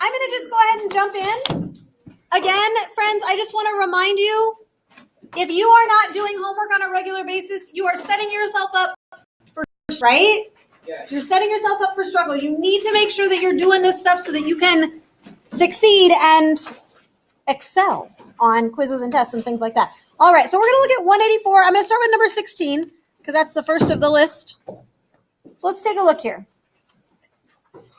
I'm going to just go ahead and jump in. Again, friends, I just want to remind you, if you are not doing homework on a regular basis, you are setting yourself up for, right? Yes. You're setting yourself up for struggle. You need to make sure that you're doing this stuff so that you can succeed and excel on quizzes and tests and things like that. All right, so we're going to look at 184. I'm going to start with number 16 because that's the first of the list. So let's take a look here.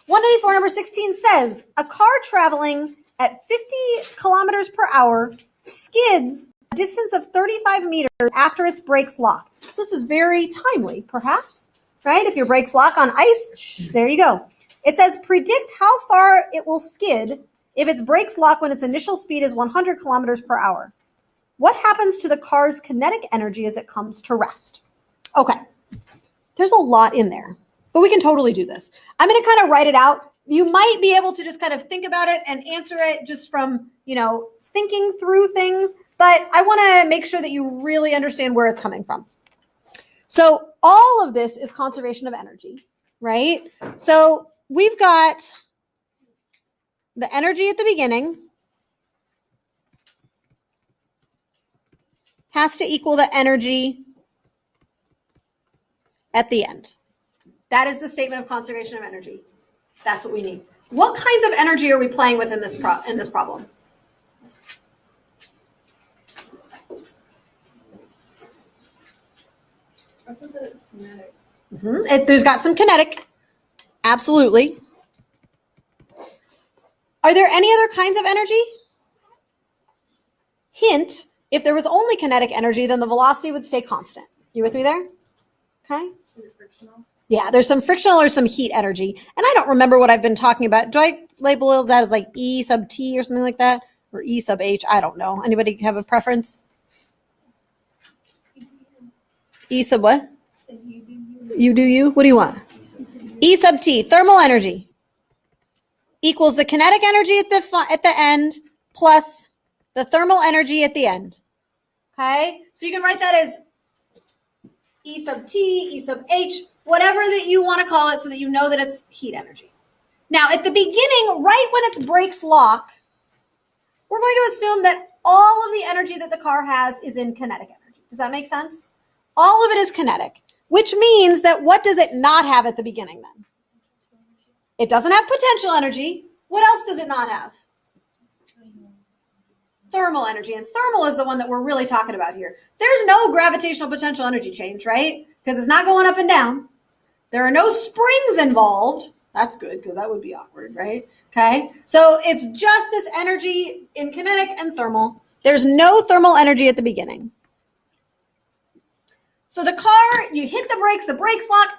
184, number 16 says, a car traveling at 50 kilometers per hour skids a distance of 35 meters after its brakes lock. So this is very timely, perhaps, right? If your brakes lock on ice, there you go. It says, predict how far it will skid if its brakes lock when its initial speed is 100 kilometers per hour. What happens to the car's kinetic energy as it comes to rest? Okay, there's a lot in there, but we can totally do this. I'm going to kind of write it out. You might be able to just kind of think about it and answer it just from, thinking through things, but I want to make sure that you really understand where it's coming from. So all of this is conservation of energy, right? So we've got the energy at the beginning has to equal the energy at the end. That is the statement of conservation of energy. That's what we need. What kinds of energy are we playing with in this problem? I thought that it's kinetic. There's got some kinetic. Absolutely. Are there any other kinds of energy? Hint, if there was only kinetic energy, then the velocity would stay constant. You with me there? Okay. Is it frictional? Yeah, there's some frictional or some heat energy. And I don't remember what I've been talking about. Do I label that as like E sub T or something like that? Or E sub H? I don't know. Anybody have a preference? E sub what? You do you? What do you want? E sub T, thermal energy, equals the kinetic energy at the end plus the thermal energy at the end. Okay? So you can write that as E sub T, E sub H, whatever that you want to call it so that you know that it's heat energy. Now, at the beginning, right when its brakes lock, we're going to assume that all of the energy that the car has is in kinetic energy. Does that make sense? All of it is kinetic, which means that what does it not have at the beginning then? It doesn't have potential energy. What else does it not have? Thermal energy, and thermal is the one that we're really talking about here. There's no gravitational potential energy change, right? Because it's not going up and down. There are no springs involved. That's good, because that would be awkward, right? Okay, so it's just this energy in kinetic and thermal. There's no thermal energy at the beginning. So the car, you hit the brakes lock,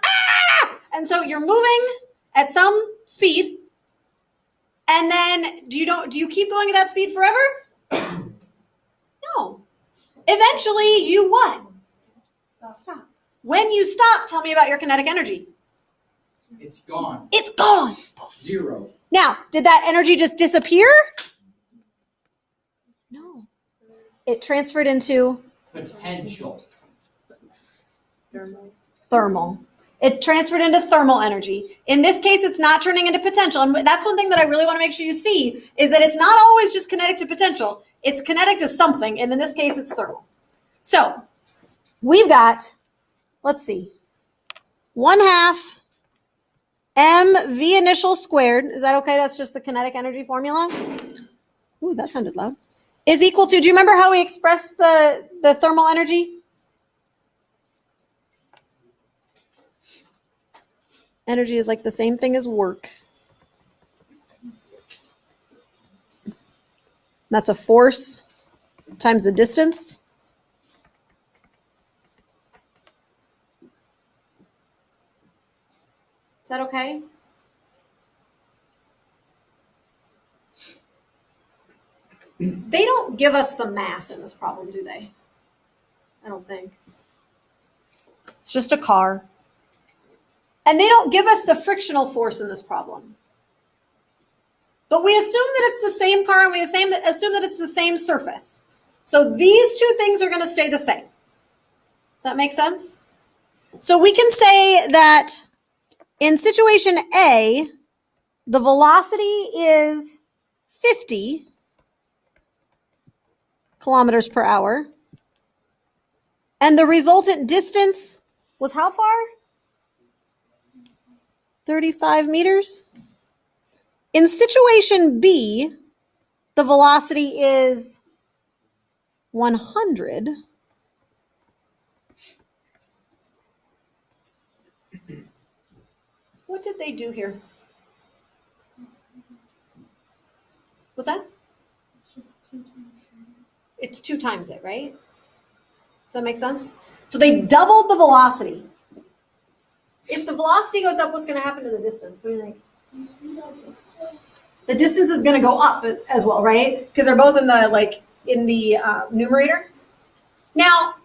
and so you're moving at some speed, and then do you keep going at that speed forever? No. Eventually, you what? Stop. When you stop, tell me about your kinetic energy. It's gone. It's gone. Zero. Now, did that energy just disappear? No. It transferred into Potential. thermal. It transferred into thermal energy. In this case, it's not turning into potential. And that's one thing that I really want to make sure you see is that it's not always just kinetic to potential. It's kinetic to something. And in this case, it's thermal. So we've got, let's see, 1/2 mv initial squared. Is that okay? That's just the kinetic energy formula. Ooh, that sounded loud. Is equal to, do you remember how we expressed the thermal energy? Energy is like the same thing as work. That's a force times the distance. Is that okay? They don't give us the mass in this problem, do they? I don't think. It's just a car. And they don't give us the frictional force in this problem. But we assume that it's the same car and we assume that it's the same surface. So these two things are going to stay the same. Does that make sense? So we can say that in situation A, The velocity is 50 kilometers per hour. And the resultant distance was how far? 35 meters. In situation B, the velocity is 100. What did they do here? What's that? It's just 2 times 3. It's 2 times it, right? Does that make sense? So they doubled the velocity. If the velocity goes up, what's going to happen to the distance? What do you think? You see that this way? The distance is going to go up as well, right? Because they're both in the numerator. Now,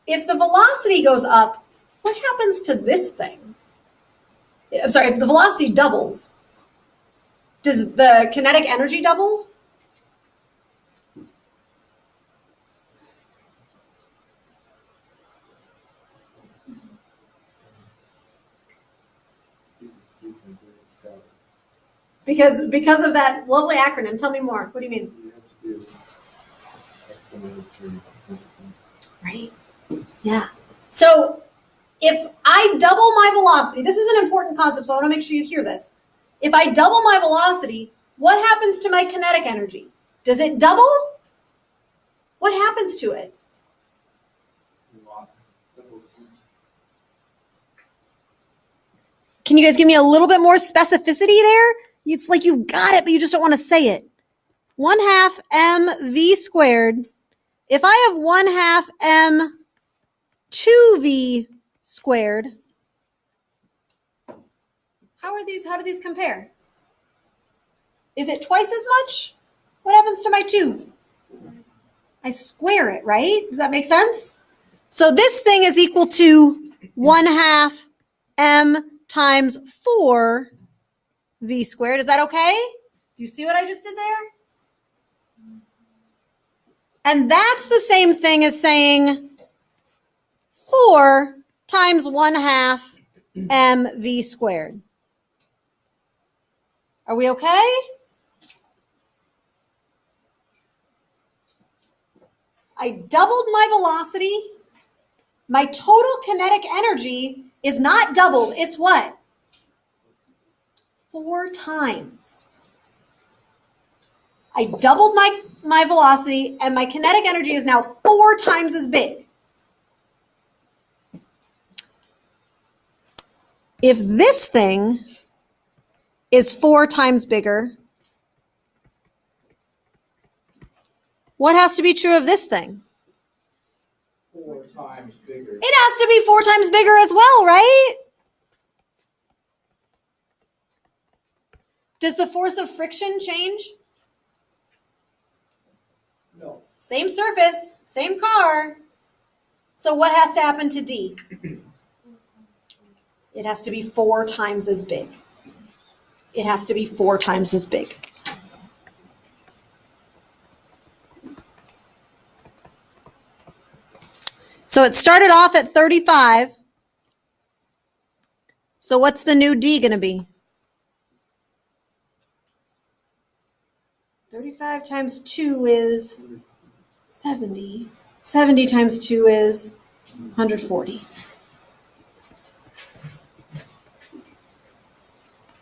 if the velocity goes up, what happens to this thing? I'm sorry, if the velocity doubles, does the kinetic energy double? Because of that lovely acronym. Tell me more. What do you mean? Right? Yeah. So if I double my velocity, this is an important concept, so I want to make sure you hear this. If I double my velocity, what happens to my kinetic energy? Does it double? What happens to it? Can you guys give me a little bit more specificity there? It's like you've got it, but you just don't want to say it. 1/2 mv squared. If I have 1/2 m 2v squared, how do these compare? Is it twice as much? What happens to my 2? I square it, right? Does that make sense? So this thing is equal to 1/2 m times 4 v squared. Is that okay? Do you see what I just did there? And that's the same thing as saying 4 times 1/2 mv squared. Are we okay? I doubled my velocity. My total kinetic energy is not doubled. It's what? 4 times. I doubled my velocity, and my kinetic energy is now 4 times as big. If this thing is 4 times bigger, what has to be true of this thing? 4 times bigger. It has to be 4 times bigger as well, right? Does the force of friction change? No. Same surface, same car. So what has to happen to D? It has to be 4 times as big. It has to be 4 times as big. So it started off at 35. So what's the new D going to be? 35 times 2 is 70. 70 times 2 is 140.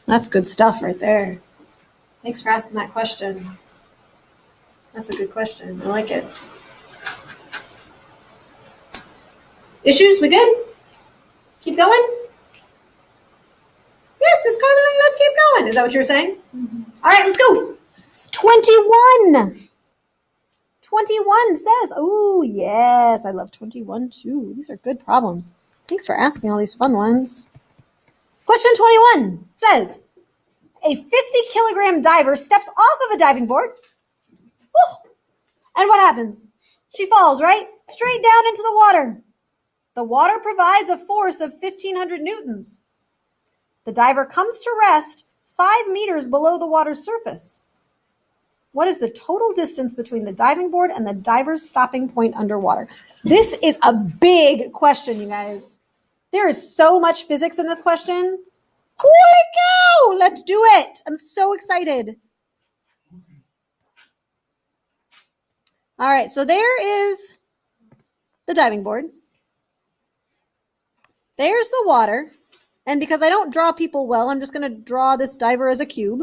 That's good stuff right there. Thanks for asking that question. That's a good question. I like it. Issues? We good? Keep going? Yes, Miss Carmeline, let's keep going. Is that what you were saying? Mm-hmm. All right, let's go. 21. 21 says, oh, yes, I love 21 too. These are good problems. Thanks for asking all these fun ones. Question 21 says, a 50-kilogram diver steps off of a diving board. Woo, and what happens? She falls, right? Straight down into the water. The water provides a force of 1,500 newtons. The diver comes to rest 5 meters below the water's surface. What is the total distance between the diving board and the diver's stopping point underwater? This is a big question, you guys. There is so much physics in this question. Holy cow! Let's do it. I'm so excited. All right, so there is the diving board. There's the water. And because I don't draw people well, I'm just going to draw this diver as a cube.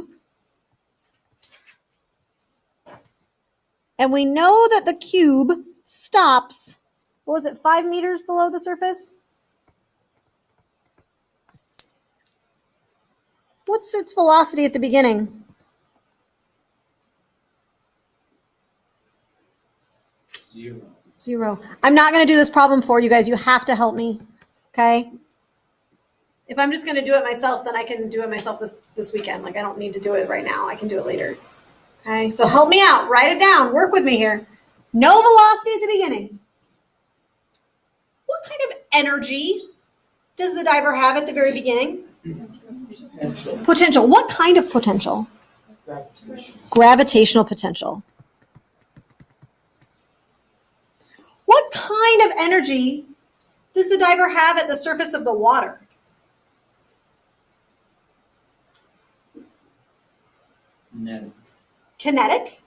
And we know that the cube stops, what was it, 5 meters below the surface? What's its velocity at the beginning? 0. I'm not going to do this problem for you guys. You have to help me, okay? If I'm just going to do it myself, then I can do it myself this weekend. Like, I don't need to do it right now. I can do it later. Okay, so help me out. Write it down. Work with me here. No velocity at the beginning. What kind of energy does the diver have at the very beginning? Potential. Potential. What kind of potential? Gravitational. Gravitational potential. What kind of energy does the diver have at the surface of the water? Kinetic. Kinetic?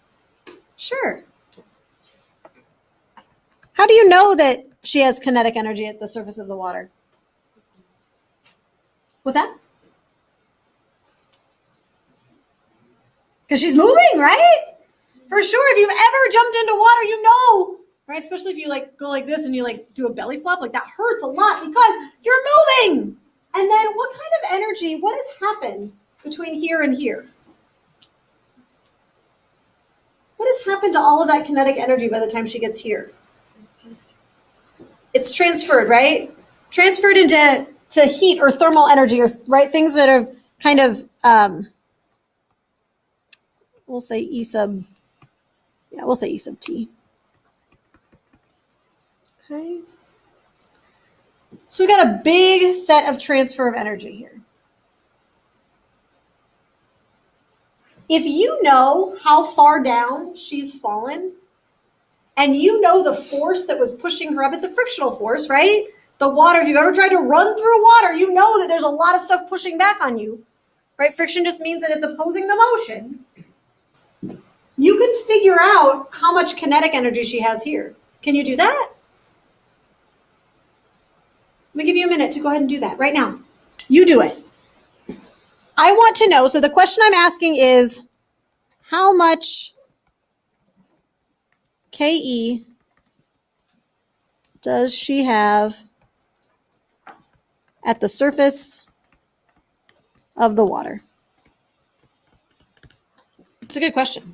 Sure. How do you know that she has kinetic energy at the surface of the water? What's that? Because she's moving, right? For sure. If you've ever jumped into water, you know, right? Especially if you like go like this and you like do a belly flop, like that hurts a lot because you're moving. And then what kind of energy, what has happened between here and here? What has happened to all of that kinetic energy by the time she gets here? It's transferred, right? Transferred into heat or thermal energy, or right, things that are kind of we'll say E sub T. Okay. So we got a big set of transfer of energy here. If you know how far down she's fallen, and you know the force that was pushing her up, it's a frictional force, right? The water, if you've ever tried to run through water, you know that there's a lot of stuff pushing back on you, right? Friction just means that it's opposing the motion. You can figure out how much kinetic energy she has here. Can you do that? Let me give you a minute to go ahead and do that right now. You do it. I want to know, so the question I'm asking is, how much KE does she have at the surface of the water? It's a good question.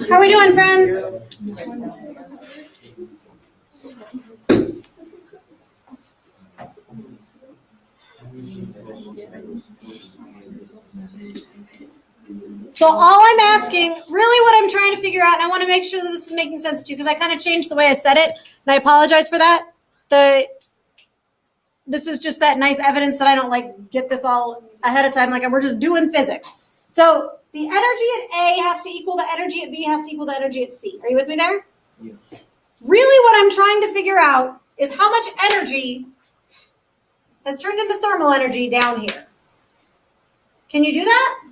How are we doing, friends? So all I'm asking, really what I'm trying to figure out, and I want to make sure that this is making sense to you, because I kind of changed the way I said it, and I apologize for that. This is just that nice evidence that I don't like get this all ahead of time, like we're just doing physics. So the energy at A has to equal the energy at B has to equal the energy at C. Are you with me there? Yeah. Really what I'm trying to figure out is how much energy has turned into thermal energy down here. Can you do that?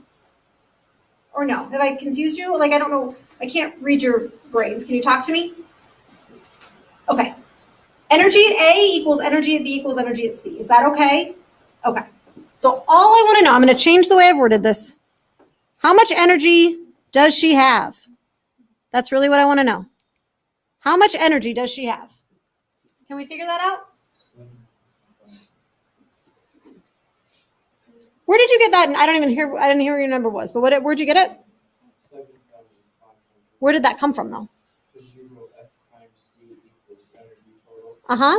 Or no? Have I confused you? Like, I don't know. I can't read your brains. Can you talk to me? Okay. Energy at A equals energy at B equals energy at C. Is that okay? Okay. So all I want to know, I'm going to change the way I've worded this. How much energy does she have? That's really what I want to know. How much energy does she have? Can we figure that out? Where did you get that? I didn't hear what your number was, but where'd you get it? 7,500. Where did that come from though? Because you wrote F times D equals energy total. Uh-huh.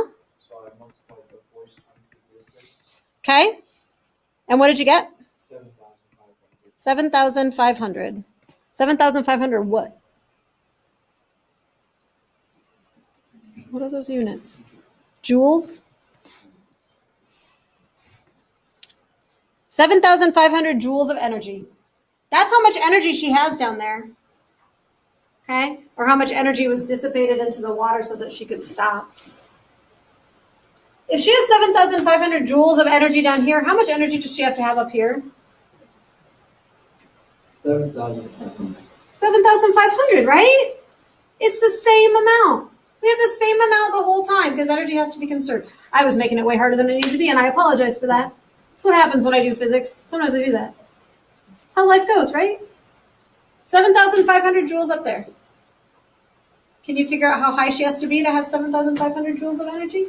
So I multiplied the force times the distance. Okay. And what did you get? 7,500. 7,500. 7,500 what? What are those units? Joules? 7,500 joules of energy. That's how much energy she has down there. Okay? Or how much energy was dissipated into the water so that she could stop. If she has 7,500 joules of energy down here, how much energy does she have to have up here? 7,500. 7,500, right? It's the same amount. We have the same amount the whole time because energy has to be conserved. I was making it way harder than it needed to be, and I apologize for that. That's what happens when I do physics. Sometimes I do that. That's how life goes, right? 7,500 joules up there. Can you figure out how high she has to be to have 7,500 joules of energy?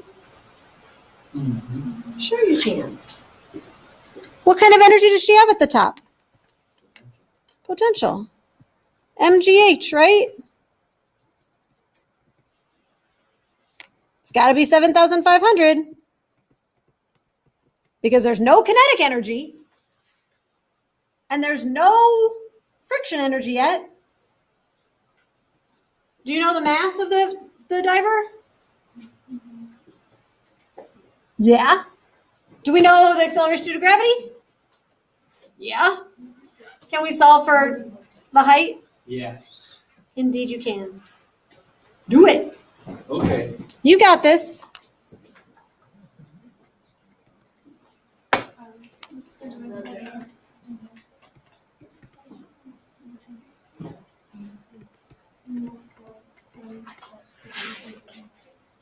Mm-hmm. Sure you can. What kind of energy does she have at the top? Potential. MGH, right? It's got to be 7,500 because there's no kinetic energy and there's no friction energy yet. Do you know the mass of the diver? Yeah. Do we know the acceleration due to gravity? Yeah. Can we solve for the height? Yes. Indeed you can. Do it. Okay. You got this.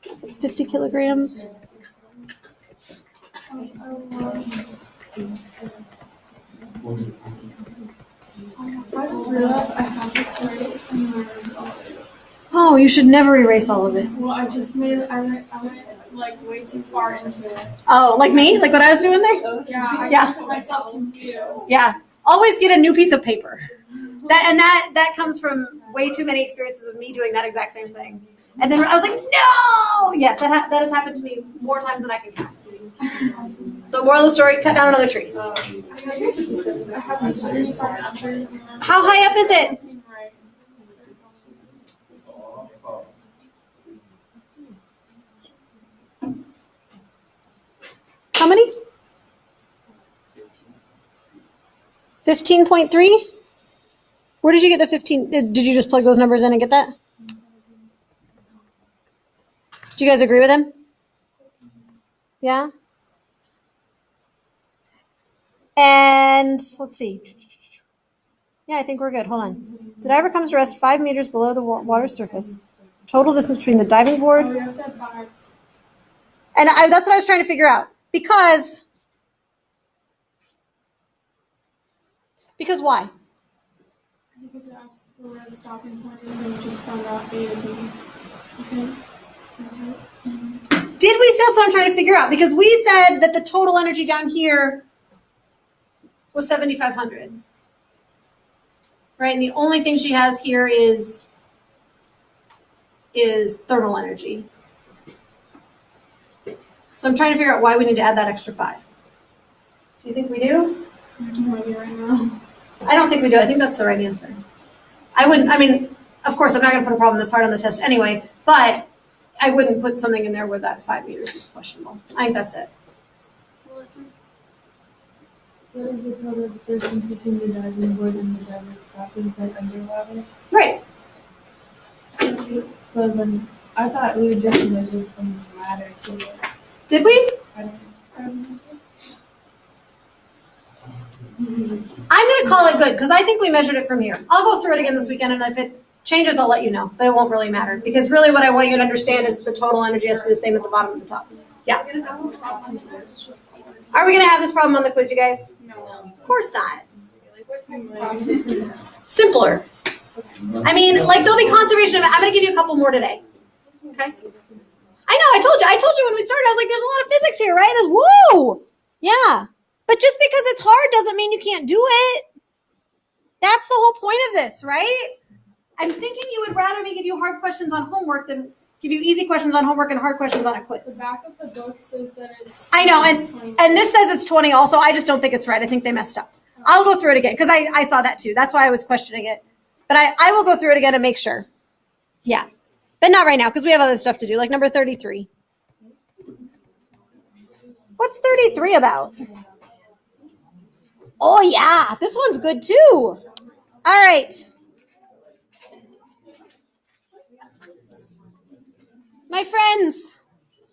It's like 50 kilograms. I just realized I have this right and I erased all of it. Oh, you should never erase all of it. Well, I went like way too far into it. Oh, like me? Like what I was doing there? Yeah, I Yeah. just put myself confused. Yeah. Always get a new piece of paper. That comes from way too many experiences of me doing that exact same thing. And then I was like, no! Yes, that has happened to me more times than I can count. So moral of the story, cut down another tree. I haven't seen any far under. How high up is it? Right. How many? 15.3? Where did you get the 15? Did you just plug those numbers in and get that? Do you guys agree with him? Yeah? And let's see. Yeah, I think we're good. Hold on. The diver comes to rest 5 meters below the water's surface. Total distance between the diving board. Oh, you have to have 5. And that's what I was trying to figure out. Because why? Because it asks for where the stopping point is and you just found out A to B. Okay. Did we? That's what I'm trying to figure out. Because we said that the total energy down here was 7,500. Right? And the only thing she has here is thermal energy. So I'm trying to figure out why we need to add that extra 5. Do you think we do? I have no idea right now. I don't think we do. I think that's the right answer. Of course, I'm not going to put a problem this hard on the test anyway, but I wouldn't put something in there where that 5 meters is questionable. I think that's it. What is the total distance between the diving board and the diver's stopping point underwater? Right. So then, I thought we would just measure from the ladder to the, Did we? I don't know. I'm going to call it good because I think we measured it from here. I'll go through it again this weekend, and if it changes, I'll let you know. But it won't really matter because really what I want you to understand is the total energy has to be the same at the bottom and the top. Yeah. Are we going to have this problem on the quiz, you guys? No. Of course not. Simpler. I mean, like there'll be conservation of it. I'm going to give you a couple more today. Okay? I know, I told you when we started, I was like, there's a lot of physics here, right? Whoa! Yeah. But just because it's hard doesn't mean you can't do it. That's the whole point of this, right? I'm thinking you would rather me give you hard questions on homework than give you easy questions on homework and hard questions on a The quiz. back of the book says that it's. I know, 20. and this says it's 20 also. I just don't think it's right. I think they messed up. I'll go through it again because I saw that too. That's why I was questioning it. But I will go through it again and make sure. Yeah. But not right now because we have other stuff to do, like number 33. What's 33 about? Oh, yeah. This one's good too. All right. My friends,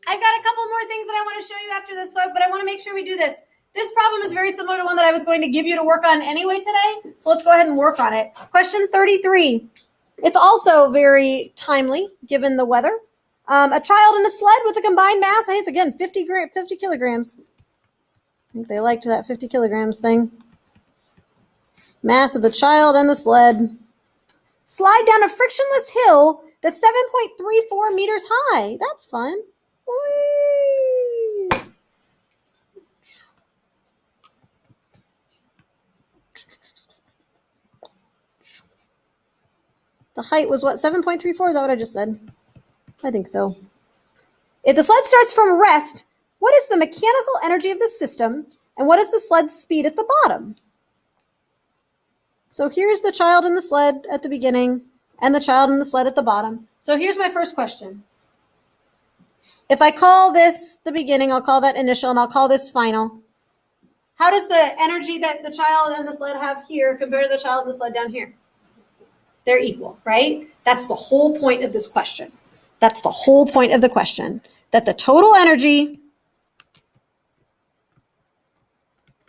I've got a couple more things that I want to show you after this, but I want to make sure we do this. This problem is very similar to one that I was going to give you to work on anyway today, so let's go ahead and work on it. Question 33. It's also very timely, given the weather. A child in a sled with a combined mass, I think it's again 50 kilograms. I think they liked that 50 kilograms thing. Mass of the child and the sled. Slide down a frictionless hill that's 7.34 meters high. That's fun. Whee! The height was what, 7.34? Is that what I just said? I think so. If the sled starts from rest, what is the mechanical energy of the system, and what is the sled's speed at the bottom? So here's the child in the sled at the beginning, and the child in the sled at the bottom. So here's my first question. If I call this the beginning, I'll call that initial, and I'll call this final. How does the energy that the child and the sled have here compare to the child and the sled down here? They're equal, right? That's the whole point of this question. That's the whole point of the question. That the total energy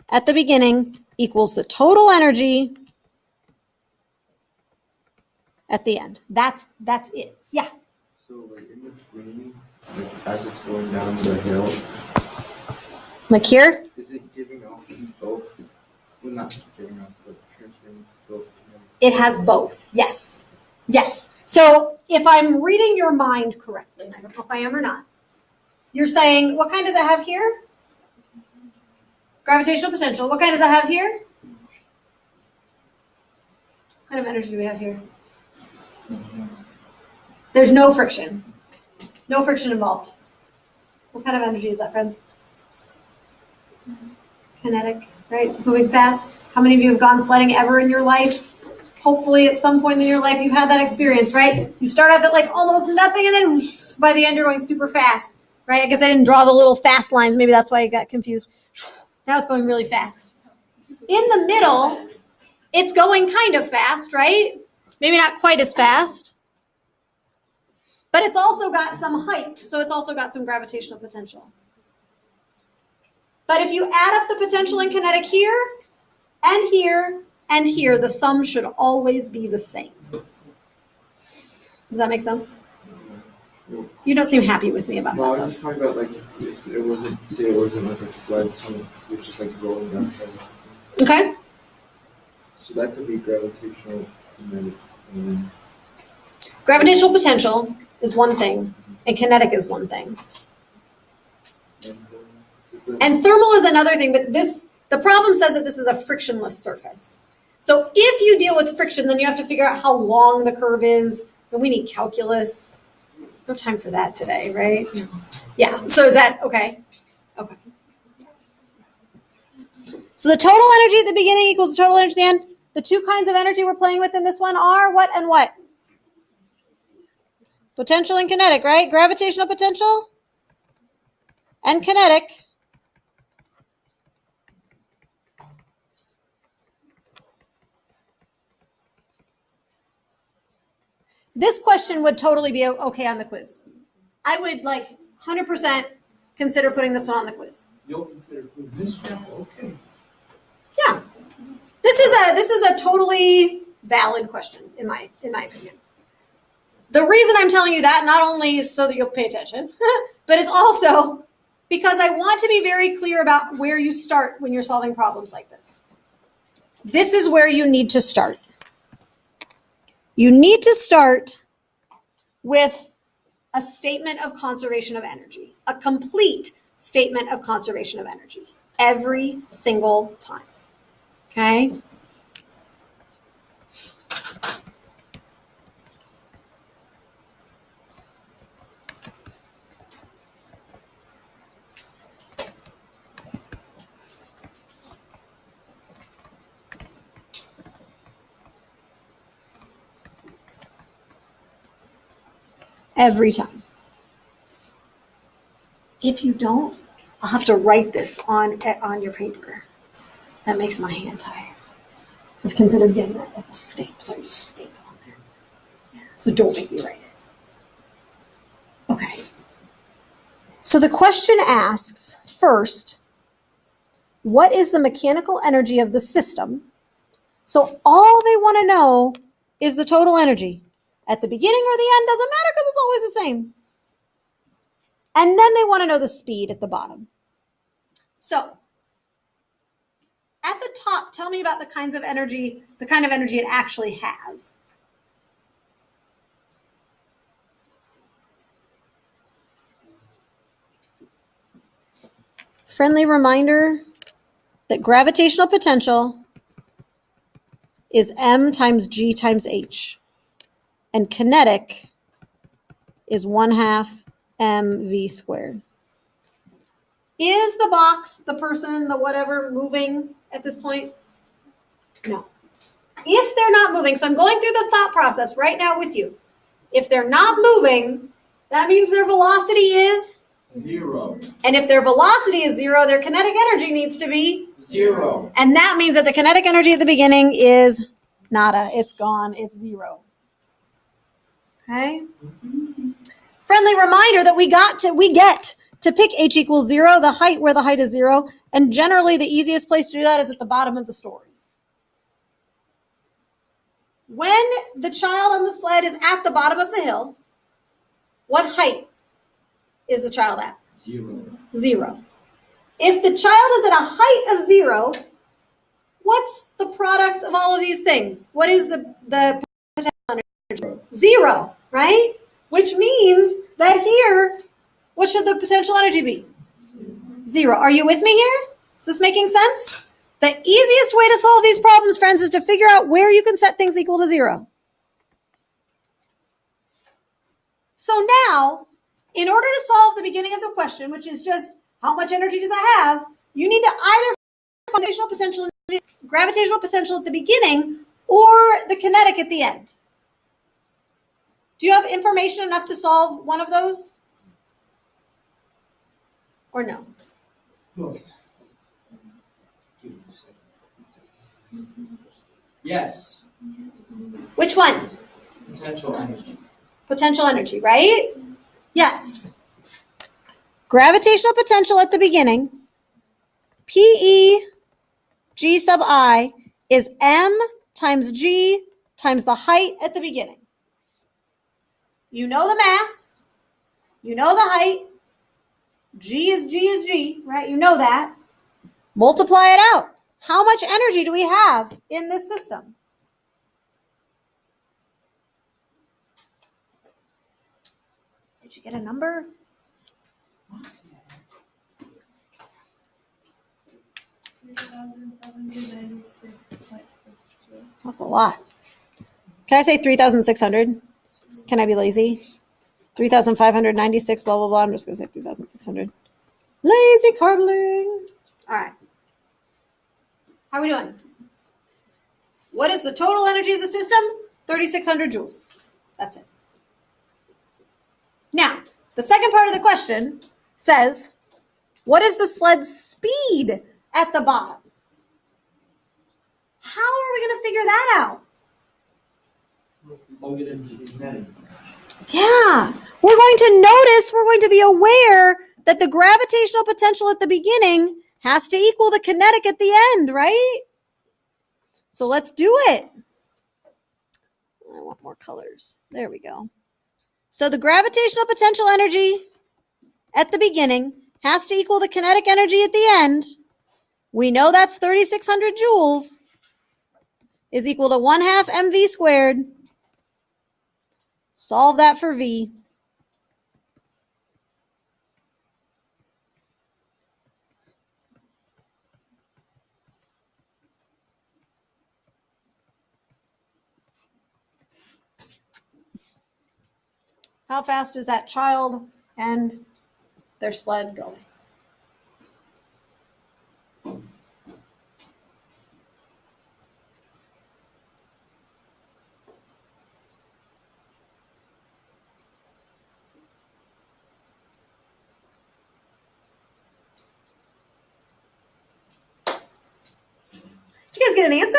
at the beginning equals the total energy at the end. That's it. Yeah. So like in between, like as it's going down the hill, Like here? is it giving off both? Well, not giving off, but transferring both. It has both. Yes. Yes. So if I'm reading your mind correctly, and I don't know if I am or not, you're saying, what kind does it have here? Gravitational potential. What kind does it have here? What kind of energy do we have here? There's no friction. No friction involved. What kind of energy is that, friends? Kinetic, right? Moving fast. How many of you have gone sledding ever in your life? Hopefully at some point in your life you've had that experience, right? You start off at like almost nothing and then by the end you're going super fast, right? I guess I didn't draw the little fast lines. Maybe that's why you got confused. Now it's going really fast. In the middle, it's going kind of fast, right? Maybe not quite as fast. But it's also got some height, so it's also got some gravitational potential. But if you add up the potential in kinetic here, and here, and here, the sum should always be the same. Does that make sense? You don't seem happy with me about No, I that, was just talking about like if it wasn't, say it wasn't like a sled, something was just like rolling down hill. though. Okay? So that could be gravitational kinetic. And Gravitational potential is one thing, and kinetic is one thing. And thermal is another thing, but the problem says that this is a frictionless surface. So if you deal with friction, then you have to figure out how long the curve is, and we need calculus. No time for that today, right? Yeah, so is that okay? Okay. So the total energy at the beginning equals the total energy at the end. The two kinds of energy we're playing with in this one are what and what? Potential and kinetic, right? Gravitational potential and kinetic. This question would totally be okay on the quiz. I would 100% consider putting this one on the quiz. you'll consider putting this one, okay. Yeah. This is a totally valid question in my opinion. The reason I'm telling you that not only is so that you'll pay attention, but it's also because I want to be very clear about where you start when you're solving problems like this. This is where you need to start. You need to start with a statement of conservation of energy, a complete statement of conservation of energy every single time. Okay? Every time. If you don't, I'll have to write this on your paper. That makes my hand tired. I've considered getting that as a stamp, so I just stamp it on there. So don't make me write it. Okay. So the question asks, first, what is the mechanical energy of the system? So all they want to know is the total energy. At the beginning or the end, doesn't matter because it's always the same. And then they want to know the speed at the bottom. So at the top, tell me about the kind of energy it actually has. Friendly reminder that gravitational potential is m times g times h. And kinetic is 1/2 mv squared. Is the box, the person, the whatever moving at this point? No. If they're not moving, so I'm going through the thought process right now with you. If they're not moving, that means their velocity is 0. And if their velocity is 0, their kinetic energy needs to be 0. And that means that the kinetic energy at the beginning is nada. It's gone. It's 0. Okay? Friendly reminder that we get to pick h equals 0, the height where the height is 0, and generally the easiest place to do that is at the bottom of the story. When the child on the sled is at the bottom of the hill, what height is the child at? 0. 0. If the child is at a height of 0, what's the product of all of these things? What is the potential energy? 0, right? Which means that here, what should the potential energy be? 0. Are you with me here? Is this making sense? The easiest way to solve these problems, friends, is to figure out where you can set things equal to 0. So now, in order to solve the beginning of the question, which is just how much energy does I have, you need to either find gravitational potential at the beginning or the kinetic at the end. Do you have information enough to solve one of those? Or no? Yes. Which one? Potential energy. Potential energy, right? Yes. Gravitational potential at the beginning, PE G sub I, is m times g times the height at the beginning. You know the mass. You know the height. G is G, right? You know that. Multiply it out. How much energy do we have in this system? Did you get a number? That's a lot. Can I say 3,600? Can I be lazy? 3,596, blah, blah, blah. I'm just going to say 3,600. Lazy carbling. All right. How are we doing? What is the total energy of the system? 3,600 joules. That's it. Now, the second part of the question says, what is the sled's speed at the bottom? How are we going to figure that out? Plug it into the kinetic. Yeah, we're going to be aware that the gravitational potential at the beginning has to equal the kinetic at the end, right? So let's do it. I want more colors. There we go. So the gravitational potential energy at the beginning has to equal the kinetic energy at the end. We know that's 3,600 joules is equal to 1/2 mv squared. Solve that for V. How fast is that child and their sled going? Did you guys get an answer?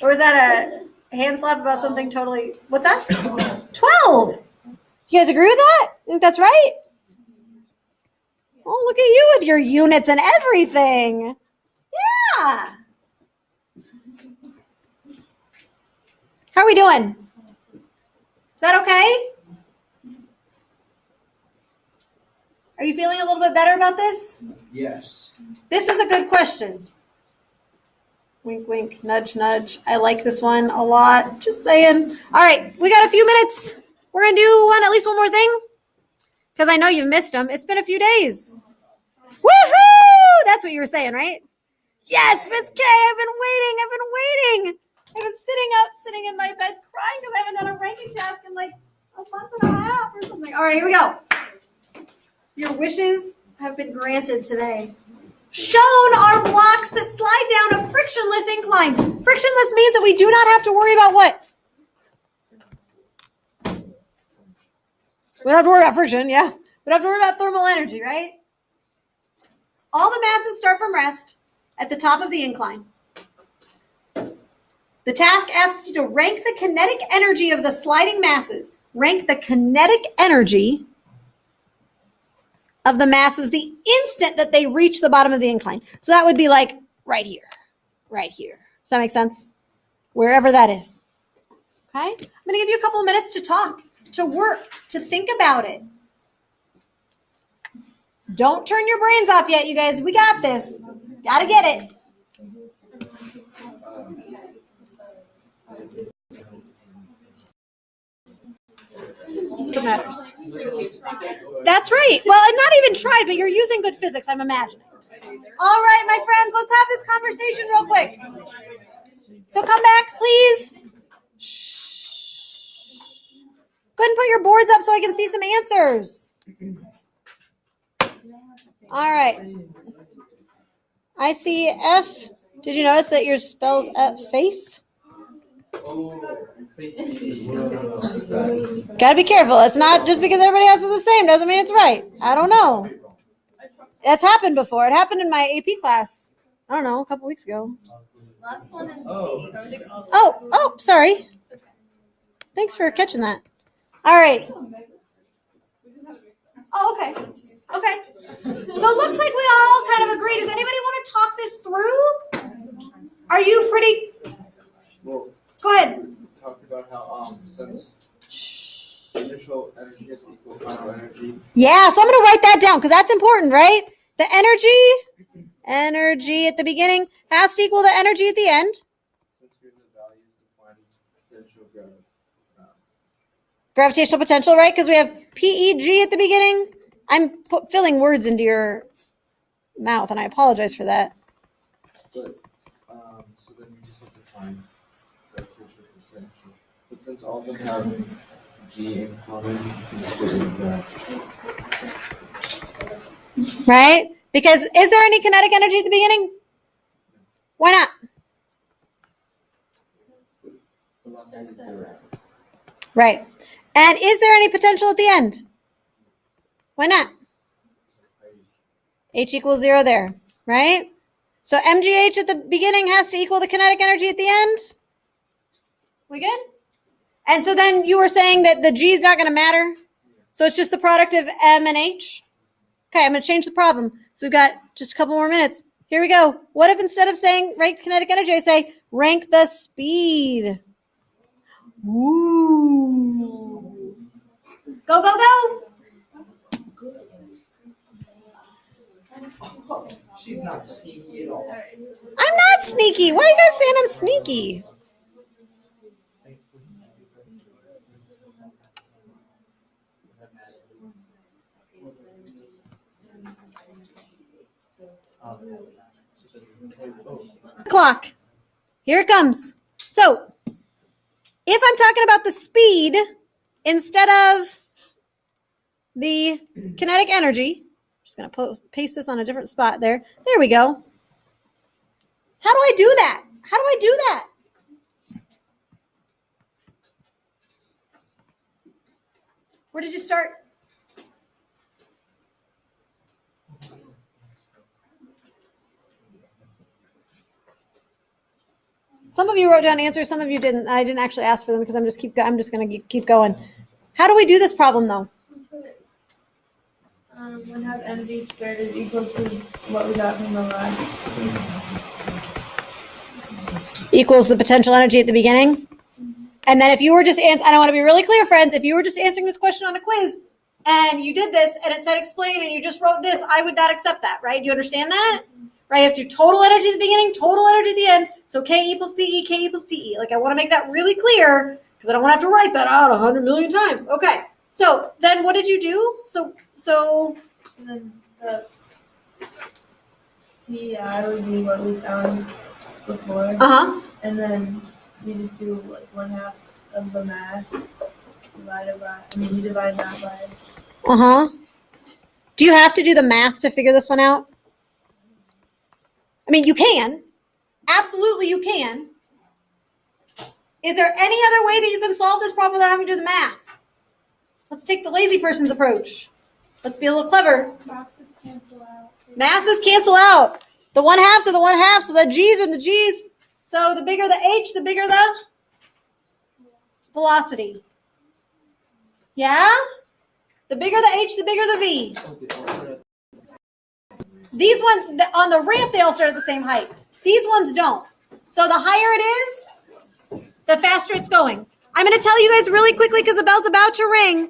Or was that a hand slap about something totally... What's that? 12. You guys agree with that? Think that's right? Oh, look at you with your units and everything. Yeah. How are we doing? Is that okay? Are you feeling a little bit better about this? Yes. This is a good question. Wink, wink, nudge, nudge. I like this one a lot. Just saying. All right, we got a few minutes. We're going to do at least one more thing. Because I know you've missed them. It's been a few days. Woohoo! That's what you were saying, right? Yes, Miss K, I've been waiting. I've been sitting in my bed crying because I haven't done a ranking task in like a month and a half or something. All right, here we go. Your wishes have been granted today. Shown are blocks that slide down a frictionless incline. Frictionless means that we do not have to worry about what? We don't have to worry about friction, yeah. We don't have to worry about thermal energy, right? All the masses start from rest at the top of the incline. The task asks you to rank the kinetic energy of the sliding masses. Rank the kinetic energy of the masses the instant that they reach the bottom of the incline. So that would be like right here. Does that make sense? Wherever that is. Okay? I'm going to give you a couple of minutes to talk, to work, to think about it. Don't turn your brains off yet, you guys. We got this. Got to get it. What matters? That's right. Well, not even try, but you're using good physics, I'm imagining. All right, my friends, let's have this conversation real quick. So come back, please. Shh. Go ahead and put your boards up so I can see some answers. All right. I see F. Did you notice that your spell's at face? Gotta be careful. It's not just because everybody has it the same doesn't mean it's right. I don't know. That's happened before. It happened in my AP class. I don't know, a couple weeks ago. Last one is Oh, sorry. Thanks for catching that. All right. Oh, okay. Okay. So it looks like we all kind of agree. Does anybody want to talk this through? Are you pretty? Well, Go ahead. we talked about how since initial energy is equal to final energy. Yeah, so I'm going to write that down because that's important, right? The energy at the beginning has to equal the energy at the end. Since we have the values defined potential Gravitational potential, right? Because we have PEG at the beginning. I'm filling words into your mouth, and I apologize for that. But so then you just have to find gravitational potential. But since all of them have G in common, you can split with that. Right? Because is there any kinetic energy at the beginning? Why not? Right. And is there any potential at the end? Why not? H equals 0 there, right? So MGH at the beginning has to equal the kinetic energy at the end. We good? And so then you were saying that the G is not going to matter. So it's just the product of M and H. Okay, I'm going to change the problem. So we've got just a couple more minutes. Here we go. What if instead of saying rank kinetic energy, I say rank the speed? Ooh. Go, go, go. She's not sneaky at all. I'm not sneaky. Why are you guys saying I'm sneaky? Clock. Here it comes. So, if I'm talking about the speed, instead of the kinetic energy, I'm just going to paste this on a different spot there. There we go. How do I do that? How do I do that? Where did you start? Some of you wrote down answers, some of you didn't. I didn't actually ask for them because I'm just going to keep going. How do we do this problem though? When half energy squared is equal to what we got from the last. Equals the potential energy at the beginning. And then if you were just I want to be really clear, friends, if you were just answering this question on a quiz and you did this and it said explain and you just wrote this, I would not accept that, right? Do you understand that? Right? You have to do total energy at the beginning, total energy at the end. So K equals PE, K equals PE. Like I want to make that really clear because I don't want to have to write that out 100 million times. Okay. So then what did you do? So And then the PI would be what we found before. Uh-huh. And then you just do like 1/2 of the mass divided by, you divide that by. Uh-huh. Do you have to do the math to figure this one out? I mean, you can. Absolutely you can. Is there any other way that you can solve this problem without having to do the math? Let's take the lazy person's approach. Let's be a little clever. Masses cancel out. Masses cancel out. The 1/2 are the 1/2, so the G's are the G's. So the bigger the H, the bigger the velocity. Yeah? The bigger the H, the bigger the V. These ones, on the ramp, they all start at the same height. These ones don't. So the higher it is, the faster it's going. I'm going to tell you guys really quickly, because the bell's about to ring,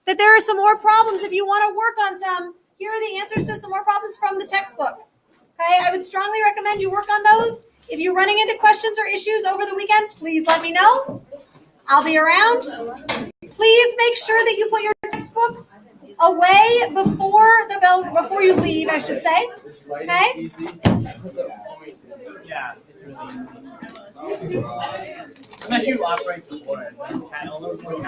that there are some more problems. If you want to work on some, here are the answers to some more problems from the textbook. Okay, I would strongly recommend you work on those. If you're running into questions or issues over the weekend, please let me know. I'll be around. Please make sure that you put your textbooks away before you leave, I should say. Okay? Yeah, it's really easy. Unless you operate before it, it's kind of a little more